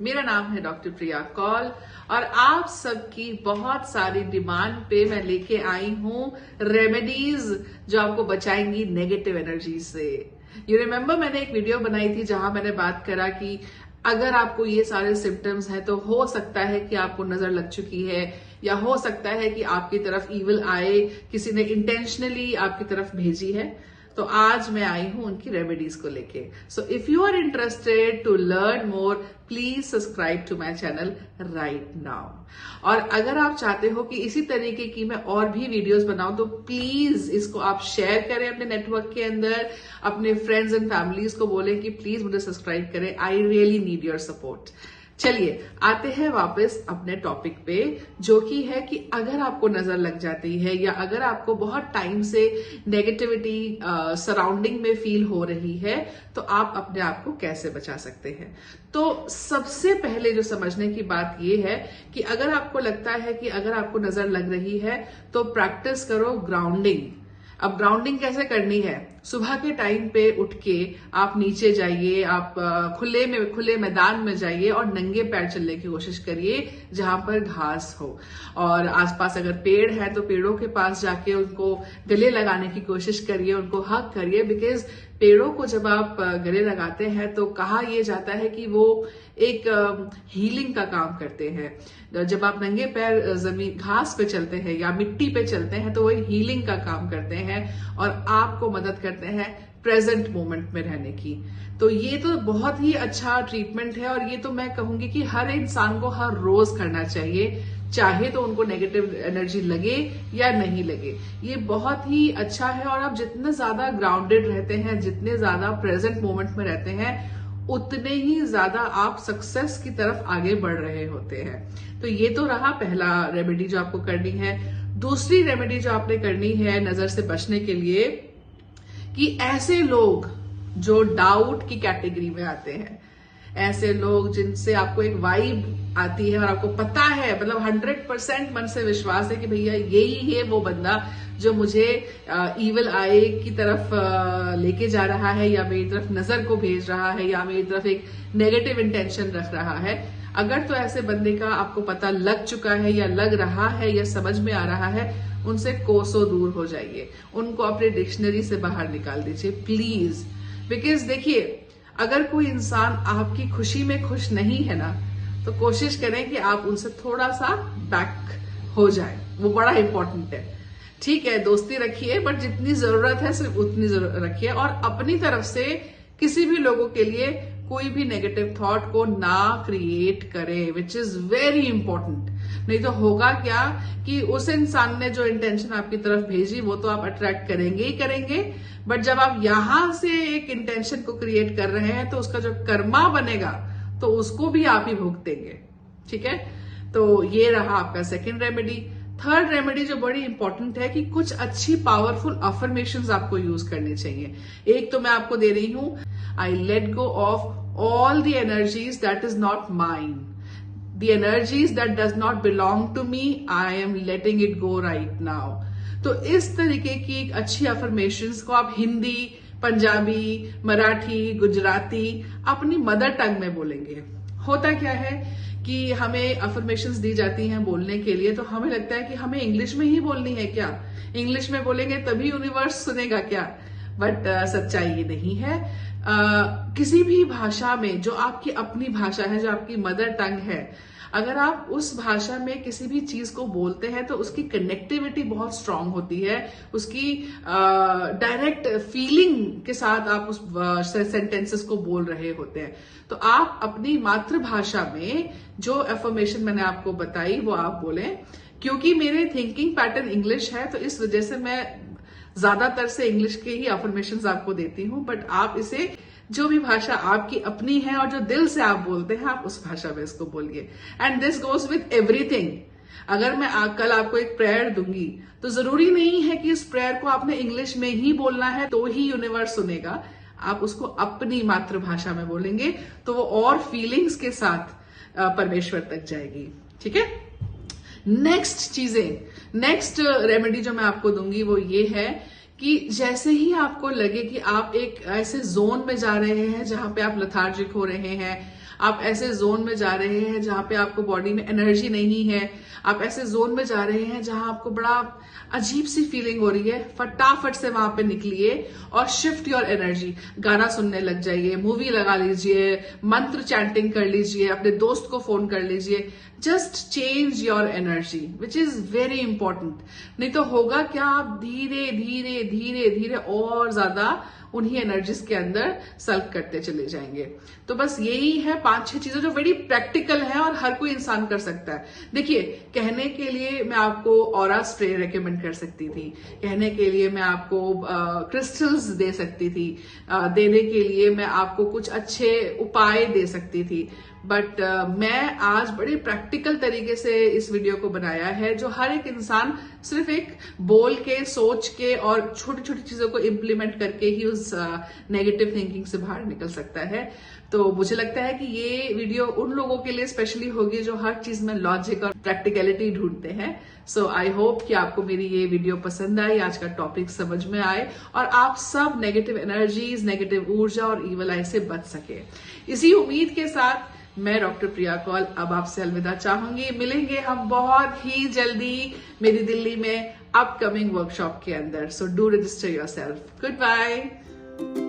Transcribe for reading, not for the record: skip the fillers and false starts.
मेरा नाम है डॉक्टर प्रिया कौल और आप सबकी बहुत सारी डिमांड पे मैं लेके आई हूं रेमेडीज जो आपको बचाएंगी नेगेटिव एनर्जी से। यू रिमेम्बर मैंने एक वीडियो बनाई थी जहां मैंने बात करा कि अगर आपको ये सारे सिम्टम्स हैं तो हो सकता है कि आपको नजर लग चुकी है या हो सकता है कि आपकी तरफ ईविल आए, किसी ने इंटेंशनली आपकी तरफ भेजी है। तो आज मैं आई हूं उनकी रेमेडीज को लेके। So if you are interested to learn more please subscribe to my channel right now. और अगर आप चाहते हो कि इसी तरीके की मैं और भी वीडियोस बनाऊं तो प्लीज इसको आप शेयर करें अपने नेटवर्क के अंदर, अपने फ्रेंड्स एंड फैमिलीज को बोलें कि प्लीज मुझे सब्सक्राइब करें। I really need your support. चलिए आते हैं वापस अपने टॉपिक पे, जो कि है कि अगर आपको नजर लग जाती है या अगर आपको बहुत टाइम से नेगेटिविटी सराउंडिंग में फील हो रही है तो आप अपने आप को कैसे बचा सकते हैं। तो सबसे पहले जो समझने की बात यह है कि अगर आपको लगता है कि अगर आपको नजर लग रही है तो प्रैक्टिस करो ग्राउंडिंग। अब ग्राउंडिंग कैसे करनी है? सुबह के टाइम पे उठ के आप नीचे जाइए, आप खुले मैदान में जाइए और नंगे पैर चलने की कोशिश करिए जहां पर घास हो। और आसपास अगर पेड़ है तो पेड़ों के पास जाके उनको गले लगाने की कोशिश करिए, उनको हग करिए। बिकॉज पेड़ों को जब आप गले लगाते हैं तो कहा यह जाता है कि वो एक हीलिंग का काम करते हैं। जब आप नंगे पैर जमीन घास पे चलते हैं या मिट्टी पे चलते हैं तो वो हीलिंग का काम करते हैं और आपको मदद करते हैं प्रेजेंट मोमेंट में रहने की। तो ये तो बहुत ही अच्छा ट्रीटमेंट है और ये तो मैं कहूंगी कि हर इंसान को हर रोज करना चाहिए, चाहे तो उनको नेगेटिव एनर्जी लगे या नहीं लगे। ये बहुत ही अच्छा है और आप जितने ज्यादा ग्राउंडेड रहते हैं, जितने ज्यादा प्रेजेंट मोमेंट में रहते हैं, उतने ही ज्यादा आप सक्सेस की तरफ आगे बढ़ रहे होते हैं। तो ये तो रहा पहला रेमेडी जो आपको करनी है। दूसरी रेमेडी जो आपने करनी है नजर से बचने के लिए, कि ऐसे लोग जो डाउट की कैटेगरी में आते हैं, ऐसे लोग जिनसे आपको एक वाइब आती है और आपको पता है, मतलब 100% मन से विश्वास है कि भैया यही है वो बंदा जो मुझे ईविल आई की तरफ लेके जा रहा है या मेरी तरफ नजर को भेज रहा है या मेरी तरफ एक नेगेटिव इंटेंशन रख रहा है। अगर तो ऐसे बंदे का आपको पता लग चुका है या लग रहा है या समझ में आ रहा है, उनसे कोसों दूर हो जाइए, उनको अपने डिक्शनरी से बाहर निकाल दीजिए प्लीज। बिकॉज देखिए, अगर कोई इंसान आपकी खुशी में खुश नहीं है ना तो कोशिश करें कि आप उनसे थोड़ा सा बैक हो जाए, वो बड़ा इंपॉर्टेंट है। ठीक है, दोस्ती रखिए बट जितनी जरूरत है सिर्फ उतनी जरूरत रखिए और अपनी तरफ से किसी भी लोगों के लिए कोई भी नेगेटिव थॉट को ना क्रिएट करें, विच इज वेरी इंपॉर्टेंट। नहीं तो होगा क्या कि उस इंसान ने जो इंटेंशन आपकी तरफ भेजी वो तो आप अट्रैक्ट करेंगे ही करेंगे, बट जब आप यहां से एक इंटेंशन को क्रिएट कर रहे हैं तो उसका जो कर्मा बनेगा तो उसको भी आप ही भुगतेंगे। ठीक है, तो ये रहा आपका सेकेंड रेमेडी। थर्ड रेमेडी जो बड़ी इंपॉर्टेंट है कि कुछ अच्छी पावरफुल अफर्मेशंस आपको यूज करनी चाहिए। एक तो मैं आपको दे रही हूं, I let go of all the energies that is not mine, the energies that does not belong to me, I am letting it go right now. तो इस तरीके की अच्छी अफर्मेशंस को आप हिंदी, पंजाबी, मराठी, गुजराती अपनी मदर टंग में बोलेंगे। होता क्या है कि हमें अफर्मेशंस दी जाती हैं बोलने के लिए तो हमें लगता है कि हमें इंग्लिश में ही बोलनी है क्या, इंग्लिश में बोलेंगे तभी यूनिवर्स सुनेगा क्या। बट सच्चाई ये नहीं है। किसी भी भाषा में जो आपकी अपनी भाषा है, जो आपकी मदर टंग है, अगर आप उस भाषा में किसी भी चीज को बोलते हैं तो उसकी कनेक्टिविटी बहुत स्ट्रांग होती है, उसकी डायरेक्ट फीलिंग के साथ आप उस सेंटेंसेस को बोल रहे होते हैं। तो आप अपनी मातृभाषा में जो अफर्मेशन मैंने आपको बताई वो आप बोलें। क्योंकि मेरे थिंकिंग पैटर्न इंग्लिश है तो इस वजह से मैं ज्यादातर से इंग्लिश के ही अफर्मेशंस आपको देती हूं, बट आप इसे जो भी भाषा आपकी अपनी है और जो दिल से आप बोलते हैं आप उस भाषा में इसको बोलिए। And this goes with everything. अगर मैं कल आपको एक प्रेयर दूंगी तो जरूरी नहीं है कि इस प्रेयर को आपने इंग्लिश में ही बोलना है तो ही यूनिवर्स सुनेगा। आप उसको अपनी मातृभाषा में बोलेंगे तो वो और फीलिंग्स के साथ परमेश्वर तक जाएगी। ठीक है, नेक्स्ट रेमेडी जो मैं आपको दूंगी वो ये है कि जैसे ही आपको लगे कि आप एक ऐसे जोन में जा रहे हैं जहां पे आप लेथार्जिक हो रहे हैं, आप ऐसे जोन में जा रहे हैं जहां पे आपको बॉडी में एनर्जी नहीं है, आप ऐसे जोन में जा रहे हैं जहां आपको बड़ा अजीब सी फीलिंग हो रही है, फटाफट से वहां पे निकलिए और शिफ्ट योर एनर्जी। गाना सुनने लग जाइए, मूवी लगा लीजिए, मंत्र चैंटिंग कर लीजिए, अपने दोस्त को फोन कर लीजिए। Just change your energy which is very important. नहीं तो होगा क्या, आप धीरे धीरे धीरे धीरे और ज्यादा उन्हीं एनर्जीज के अंदर सल्क करते चले जाएंगे। तो बस यही है 5-6 चीजें जो बड़ी प्रैक्टिकल है और हर कोई इंसान कर सकता है। देखिए, कहने के लिए मैं आपको ऑरा स्प्रे रेकमेंड कर सकती थी, कहने के लिए मैं आपको क्रिस्टल्स दे सकती थी, देने के लिए मैं आपको कुछ अच्छे उपाय दे सकती थी, बट मैं आज बड़े प्रैक्टिकल तरीके से इस वीडियो को बनाया है जो हर एक इंसान सिर्फ एक बोल के, सोच के और छोटी छोटी चीजों को इम्प्लीमेंट करके ही उस नेगेटिव थिंकिंग से बाहर निकल सकता है। तो मुझे लगता है कि ये वीडियो उन लोगों के लिए स्पेशली होगी जो हर चीज में लॉजिक और प्रैक्टिकलिटी ढूंढते हैं। सो आई होप कि आपको मेरी ये वीडियो पसंद आई, आज का टॉपिक समझ में आए और आप सब नेगेटिव एनर्जीज, नेगेटिव ऊर्जा और ईवल आई से बच सके। इसी उम्मीद के साथ मैं डॉक्टर प्रिया कौल अब आपसे अलविदा चाहूंगी। मिलेंगे हम बहुत ही जल्दी मेरी दिल्ली में अपकमिंग वर्कशॉप के अंदर। So do register yourself. Good bye.